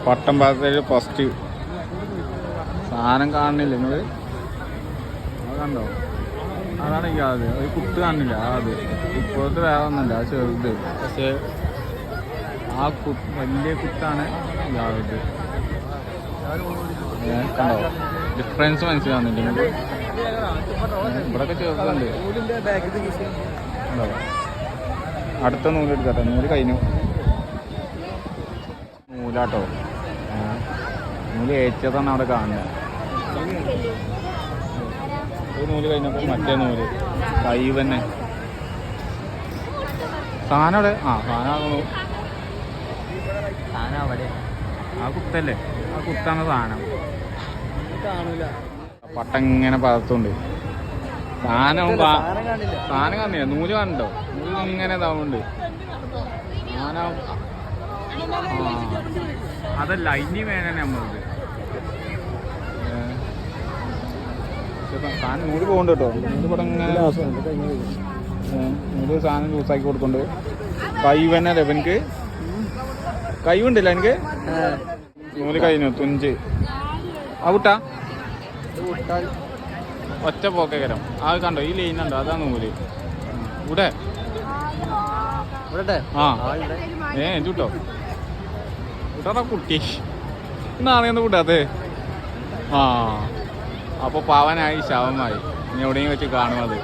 പട്ടം പാത്രത്തിൽ ഫസ്റ്റ് സാധനം കാണുന്നില്ല നിങ്ങൾ അത് കണ്ടോ? അതാണ് ഈ അത് ഒരു കുത്ത് കാണുന്നില്ല അത് ഇപ്പോഴത്തെ വേറെ ഒന്നുമില്ല ആ ചെറുത് പക്ഷേ ആ വലിയ കുത്താണ് ഇയാളത് കണ്ടോ? ഡിഫറൻസ് മനസ്സിലാവുന്നില്ല നിങ്ങൾക്ക്? ഇവിടെയൊക്കെ ചെറുതുണ്ട്. അടുത്ത നൂലെടുക്കട്ടെ, നൂല് കഴിഞ്ഞു. നൂലാട്ടോ, നൂല് ഏച്ചതാണ് അവിടെ കാണുന്നത്. ഒരു നൂല് കഴിഞ്ഞപ്പോൾ മറ്റേ നൂല് കൈ തന്നെ സാധനം അവിടെ. സാധനം അവിടെ ആ കുത്തല്ലേ, ആ കുത്താണ് സാധനം. പട്ട ഇങ്ങനെ പതത്തുണ്ട്. സാധനം കാണില്ല, നൂല് കാണണ്ടോ? നൂല് ഇങ്ങനെ ഇതാവുന്നുണ്ട് സാധനം. അതല്ല ഇനി വേണേ നമ്മളത് സാധനം നൂല് പോകുന്നുണ്ട് കേട്ടോ. നൂല് ഇവിടെ ഇങ്ങനെ നൂല് സാധനം ലൂസാക്കി കൊടുക്കുന്നുണ്ട്. കൈവന്നല്ലേ എനിക്ക് കൈവുണ്ടല്ല എനിക്ക്. നൂല് കഴിഞ്ഞു തുഞ്ച് ആ കുട്ടാ ഒറ്റ പോക്കരം. അത് കണ്ടോ ഈ ലൈൻ ഉണ്ടോ? അതാ നൂല് ഇവിടെ. ചൂട്ടോ കൂട്ടാ കുട്ടി നാളെയൊന്നും കൂട്ടാത്തേ. അപ്പൊ പാവനായി ശവമായി. ഇനി എവിടെയും വെച്ച് കാണുന്നത്.